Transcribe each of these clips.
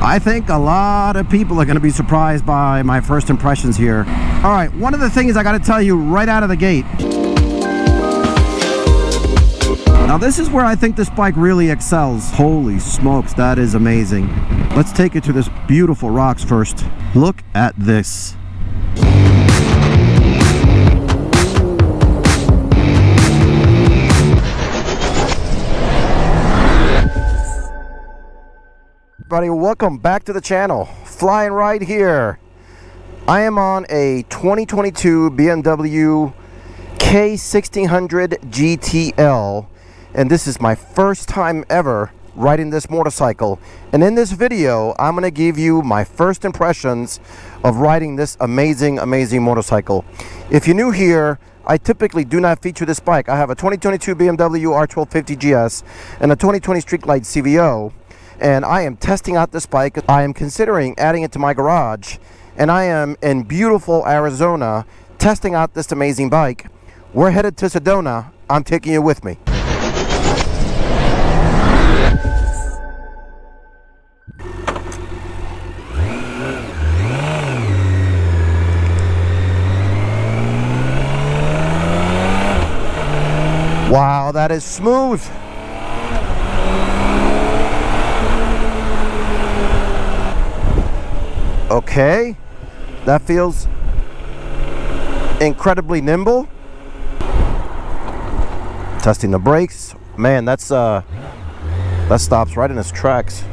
I think a lot of people are going to be surprised by my first impressions here. All right, one of the things I got to tell you right out of the gate. Now this is where I think this bike really excels. Holy smokes, that is amazing. Let's take it to this beautiful rocks first. Look at this. Everybody, welcome back to the channel. Fly and Ride here. I am on a 2022 BMW K1600 Gtl, and this is my first time ever riding this motorcycle. And in this video, I'm going to give you my first impressions of riding this amazing motorcycle. If you're new here, I typically do not feature this bike. I have a 2022 BMW R1250 GS and a 2020 Street Glide CVO. And I am testing out this bike. I am considering adding it to my garage, and I am in beautiful Arizona testing out this amazing bike. We're headed to Sedona. I'm taking you with me. Wow, that is smooth. Okay, that feels incredibly nimble. Testing the brakes. Man, that stops right in its tracks.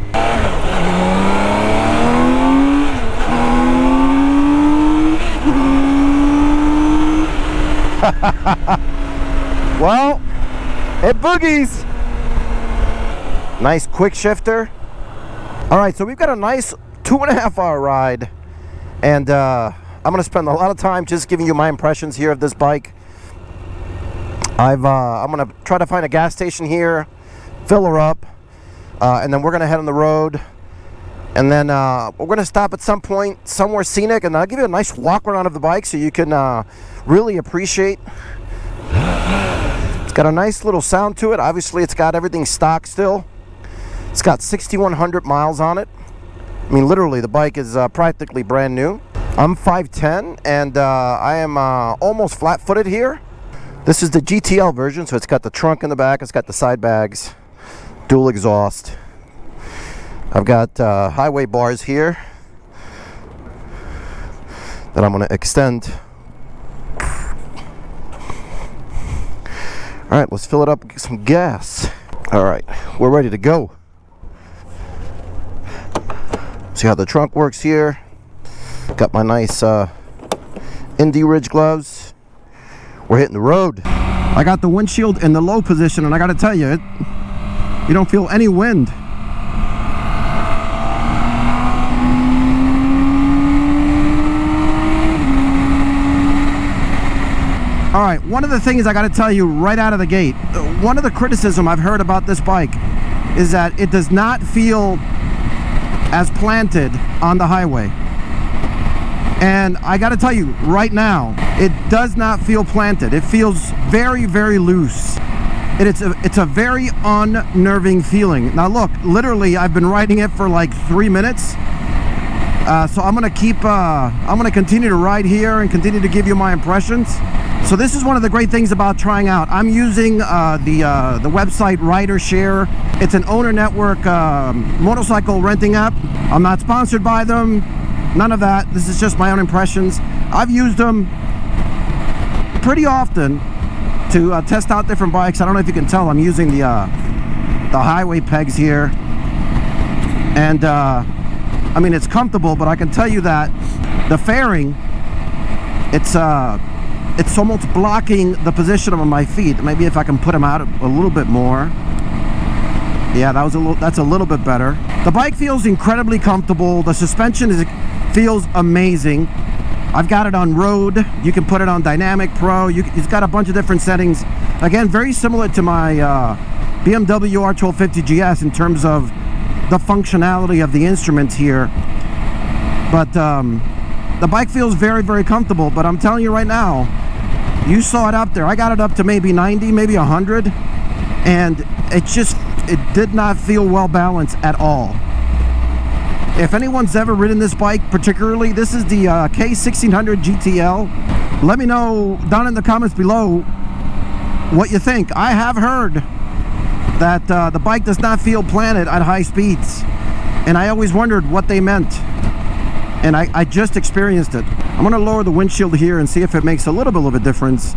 Well, it boogies. Nice quick shifter. All right, so we've got a nice 2.5 hour ride, and I'm going to spend a lot of time just giving you my impressions here of this bike. I'm going to try to find a gas station here, fill her up, and then we're going to head on the road, and then we're going to stop at some point somewhere scenic, and I'll give you a nice walk around of the bike so you can really appreciate. It's got a nice little sound to it. Obviously it's got everything stock still. It's got 6,100 miles on it. I mean, literally, the bike is practically brand new. I'm 5'10", and I am almost flat-footed here. This is the GTL version, so it's got the trunk in the back, it's got the side bags, dual exhaust. I've got highway bars here that I'm going to extend. All right, let's fill it up and get some gas. All right, we're ready to go. See how the trunk works here. Got my nice Indy Ridge gloves. We're hitting the road. I got the windshield in the low position, and I got to tell you, you don't feel any wind. All right, one of the things I got to tell you right out of the gate, one of the criticism I've heard about this bike is that it does not feel as planted on the highway. And I got to tell you right now, it does not feel planted. It feels very loose. It's a very unnerving feeling. Now look, literally I've been riding it for like 3 minutes. So I'm gonna continue to ride here and continue to give you my impressions. So this is one of the great things about trying out. I'm using the website Rider Share. It's an owner network motorcycle renting app. I'm not sponsored by them, none of that. This is just my own impressions. I've used them pretty often to test out different bikes. I don't know if you can tell, I'm using the highway pegs here. And I mean, it's comfortable, but I can tell you that the fairing, it's almost blocking the position of my feet. Maybe if I can put them out a little bit more. Yeah, that's a little bit better. The bike feels incredibly comfortable. The suspension feels amazing. I've got it on road. You can put it on Dynamic Pro. It's got a bunch of different settings. Again, very similar to my BMW R1250 GS in terms of the functionality of the instruments here. But the bike feels very comfortable. But I'm telling you right now, you saw it up there. I got it up to maybe 90, maybe 100, and it did not feel well balanced at all. If anyone's ever ridden this bike, particularly, this is the K1600 Gtl. Let me know down in the comments below what you think. I have heard that the bike does not feel planted at high speeds, and I always wondered what they meant, and I just experienced it. I'm going to lower the windshield here and see if it makes a little bit of a difference.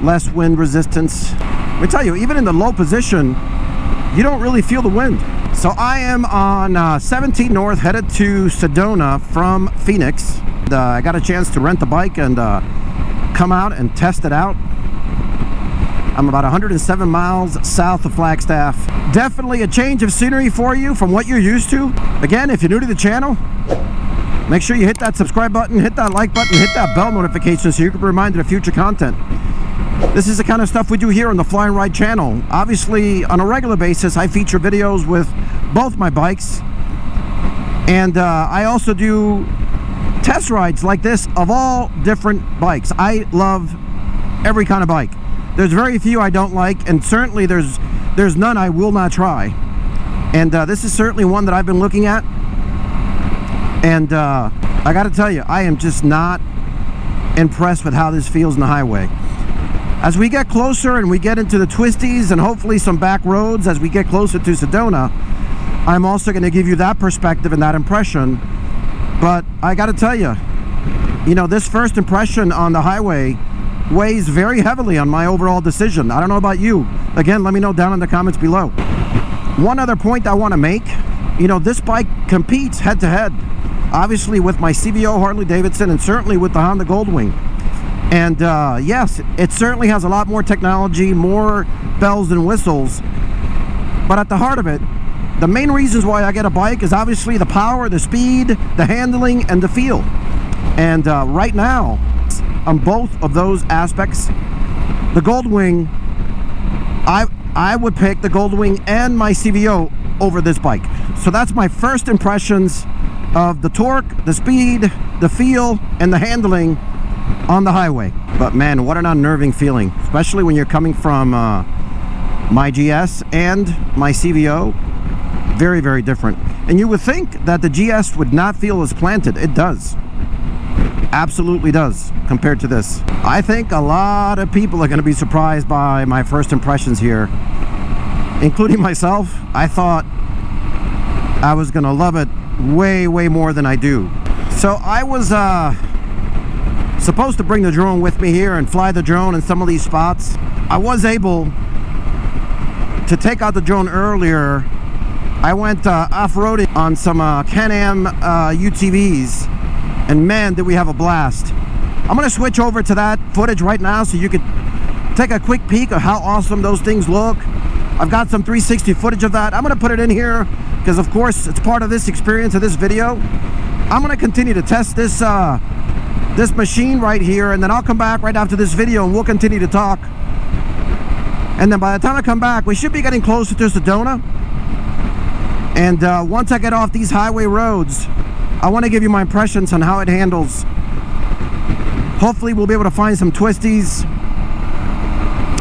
Less wind resistance. Let me tell you, even in the low position, you don't really feel the wind. So I am on 17 North, headed to Sedona from Phoenix. I got a chance to rent the bike and come out and test it out. I'm about 107 miles south of Flagstaff. Definitely a change of scenery for you from what you're used to. Again, if you're new to the channel, make sure you hit that subscribe button, hit that like button, hit that bell notification so you can be reminded of future content. This is the kind of stuff we do here on the Fly and Ride channel. Obviously, on a regular basis, I feature videos with both my bikes. And I also do test rides like this of all different bikes. I love every kind of bike. There's very few I don't like, and certainly there's none I will not try. And this is certainly one that I've been looking at. And I got to tell you, I am just not impressed with how this feels in the highway. As we get closer and we get into the twisties and hopefully some back roads as we get closer to Sedona, I'm also going to give you that perspective and that impression. But I got to tell you, this first impression on the highway weighs very heavily on my overall decision. I don't know about you. Again, let me know down in the comments below. One other point I want to make, this bike competes head-to-head, obviously with my CVO Harley Davidson and certainly with the Honda Goldwing. And yes, it certainly has a lot more technology, more bells and whistles. But at the heart of it, the main reasons why I get a bike is obviously the power, the speed, the handling, and the feel. And right now, on both of those aspects, the Goldwing, I would pick the Goldwing and my CVO over this bike. So that's my first impressions of the torque, the speed, the feel, and the handling on the highway. But man, what an unnerving feeling, especially when you're coming from my GS and my CVO. Very, very different. And you would think that the GS would not feel as planted. It does. Absolutely does, compared to this. I think a lot of people are going to be surprised by my first impressions here, including myself. I thought I was going to love it way, way more than I do. So I was supposed to bring the drone with me here and fly the drone in some of these spots. I was able to take out the drone earlier. I went off-roading on some Can-Am UTVs, and man, did we have a blast. I'm going to switch over to that footage right now so you could take a quick peek of how awesome those things look. I've got some 360 footage of that. I'm going to put it in here because, of course, it's part of this experience of this video. I'm going to continue to test this this machine right here, and then I'll come back right after this video and we'll continue to talk. And then by the time I come back, we should be getting closer to Sedona. And once I get off these highway roads, I want to give you my impressions on how it handles. Hopefully we'll be able to find some twisties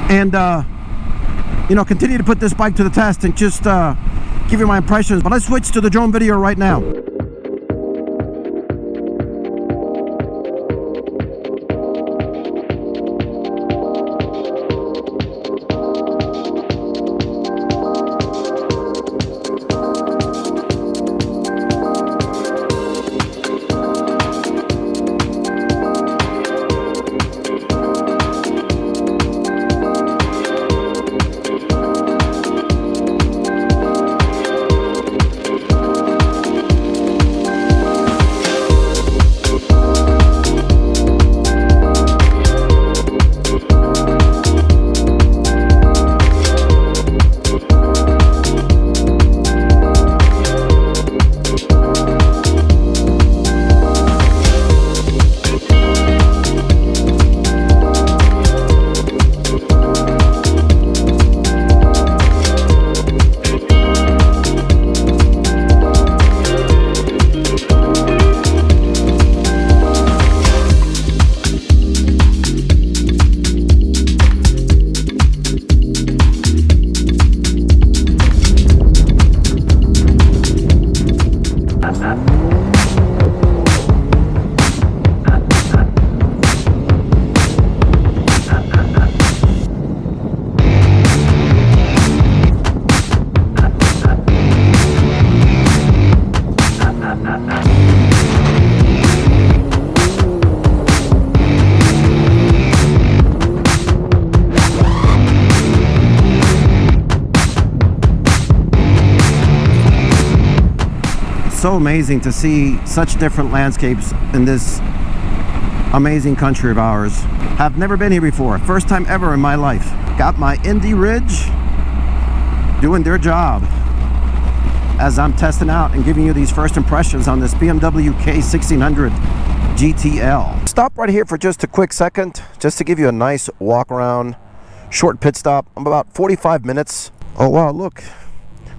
and continue to put this bike to the test and just give you my impressions. But let's switch to the drone video right now. So amazing to see such different landscapes in this amazing country of ours. Have never been here before, first time ever in my life. Got my Indy Ridge doing their job as I'm testing out and giving you these first impressions on this BMW K1600 Gtl. Stop right here for just a quick second, just to give you a nice walk around, short pit stop. I'm about 45 minutes. Oh wow, look.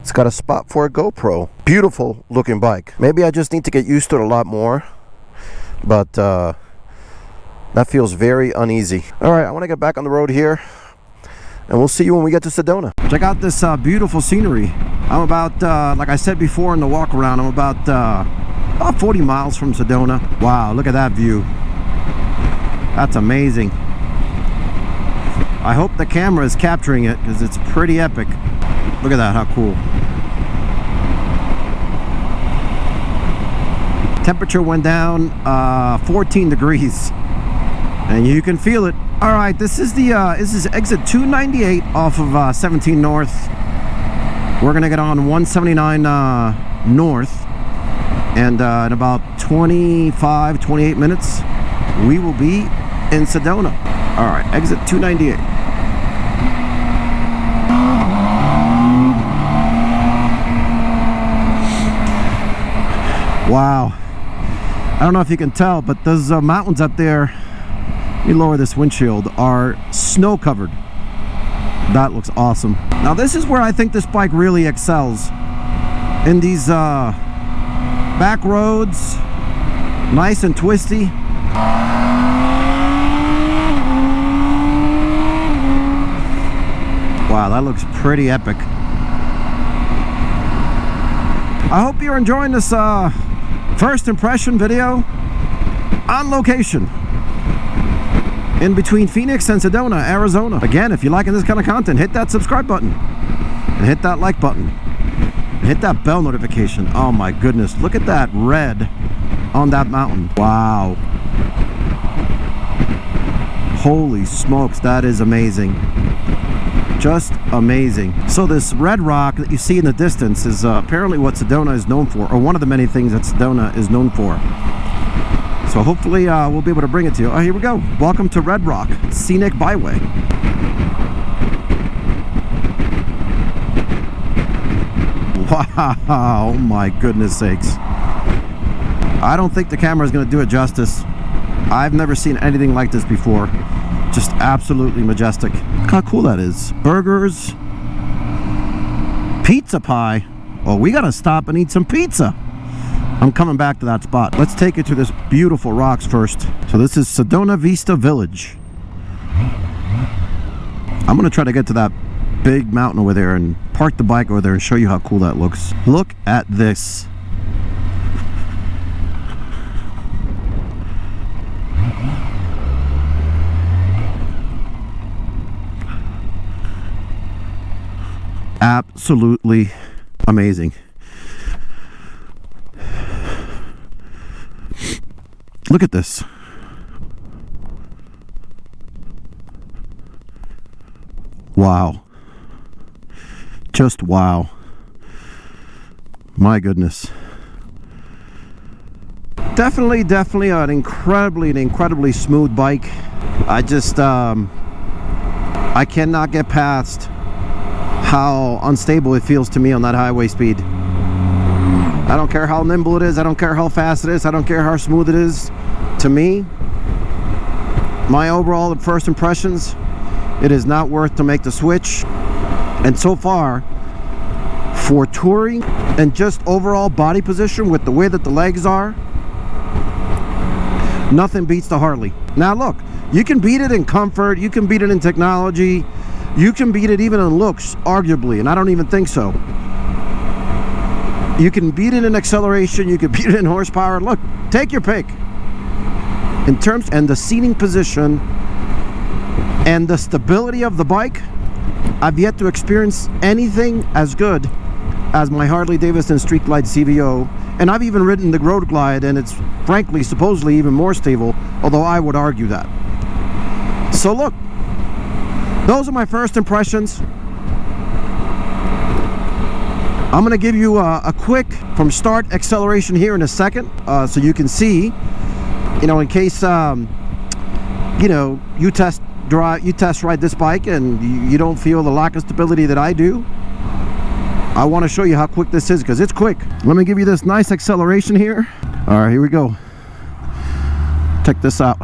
It's got a spot for a GoPro. Beautiful looking bike. Maybe I just need to get used to it a lot more, but that feels very uneasy. All right, I want to get back on the road here, and we'll see you when we get to Sedona. Check out this beautiful scenery. I'm about, like I said before in the walk around, I'm about 40 miles from Sedona. Wow, look at that view. That's amazing. I hope the camera is capturing it because it's pretty epic. Look at that, how cool. Temperature went down 14 degrees and you can feel it. All right, this is exit 298 off of 17 North. We're gonna get on 179 North, and in about 28 minutes we will be in Sedona. All right, exit 298. Wow, I don't know if you can tell, but those mountains up there, let me lower this windshield, are snow covered. That looks awesome. Now this is where I think this bike really excels, in these back roads, nice and twisty. Wow, that looks pretty epic. I hope you're enjoying this first impression video on location in between Phoenix and Sedona, Arizona. Again, if you're liking this kind of content, hit that subscribe button and hit that like button and hit that bell notification. Oh my goodness, look at that red on that mountain. Wow, holy smokes, that is amazing. Just amazing. So this red rock that you see in the distance is apparently what Sedona is known for, or one of the many things that Sedona is known for. So hopefully we'll be able to bring it to you. Oh, here we go. Welcome to Red Rock Scenic Byway. Wow, oh my goodness sakes. I don't think the camera is going to do it justice. I've never seen anything like this before. Just absolutely majestic. Look how cool that is. Burgers, pizza pie. Oh, we gotta stop and eat some pizza. I'm coming back to that spot. Let's take you to this beautiful rocks first. So this is Sedona Vista Village. I'm gonna try to get to that big mountain over there and park the bike over there and show you how cool that looks. Look at this. Absolutely amazing. Look at this. Wow. Just wow. My goodness. Definitely an incredibly smooth bike. I just I cannot get past how unstable it feels to me on that highway speed. I don't care how nimble it is, I don't care how fast it is, I don't care how smooth it is. To me, my overall first impressions, it is not worth to make the switch. And so far, for touring and just overall body position with the way that the legs are, nothing beats the Harley. Now look, you can beat it in comfort, you can beat it in technology, you can beat it even in looks, arguably, and I don't even think so. You can beat it in acceleration, you can beat it in horsepower. Look, take your pick. In terms and the seating position and the stability of the bike, I've yet to experience anything as good as my Harley-Davidson Street Glide CVO. And I've even ridden the Road Glide, and it's frankly, supposedly even more stable, although I would argue that. So look, those are my first impressions. I'm going to give you a quick from start acceleration here in a second, so you can see, you know, in case you know, you test ride this bike and you don't feel the lack of stability that I do. I want to show you how quick this is, because it's quick. Let me give you this nice acceleration here. All right, here we go. Check this out.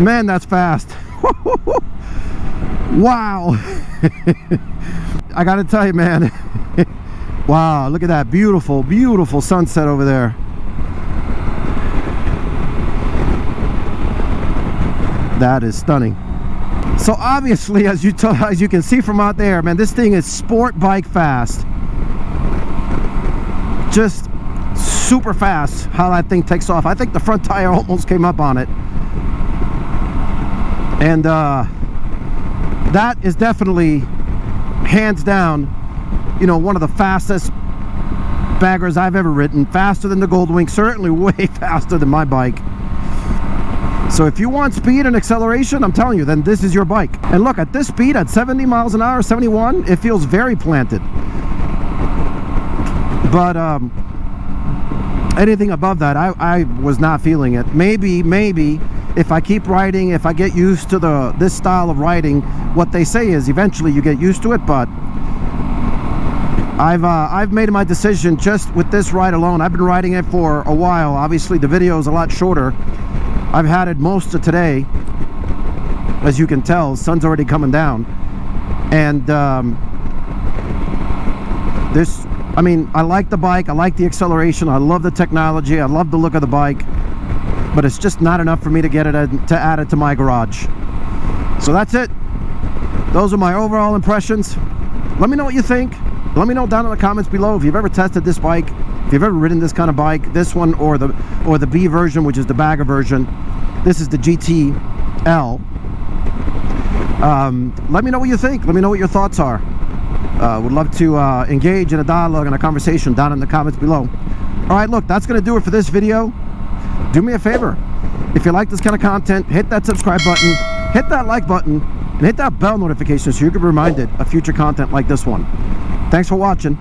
Man, that's fast. Wow. I gotta tell you, man. Wow, look at that beautiful, beautiful sunset over there. That is stunning. So obviously, as you can see from out there, man, this thing is sport bike fast. Just super fast how that thing takes off. I think the front tire almost came up on it. And that is definitely, hands down, you know, one of the fastest baggers I've ever ridden. Faster than the Goldwing, certainly way faster than my bike. So if you want speed and acceleration, I'm telling you, then this is your bike. And look, at this speed, at 70 miles an hour, 71, it feels very planted. But anything above that, I was not feeling it. Maybe if I keep riding, if I get used to this style of riding, what they say is eventually you get used to it. But I've made my decision just with this ride alone. I've been riding it for a while. Obviously the video is a lot shorter. I've had it most of today. As you can tell, the sun's already coming down. And I mean, I like the bike, I like the acceleration, I love the technology, I love the look of the bike, but it's just not enough for me to get it to add it to my garage. So that's it. Those are my overall impressions. Let me know what you think. Let me know down in the comments below if you've ever tested this bike, if you've ever ridden this kind of bike, this one or the B version, which is the bagger version. This is the GTL. Let me know what you think. Let me know what your thoughts are. Would love to engage in a dialogue and a conversation down in the comments below. All right, look, that's going to do it for this video. Do me a favor. If you like this kind of content, hit that subscribe button, hit that like button, and hit that bell notification so you can be reminded of future content like this one. Thanks for watching.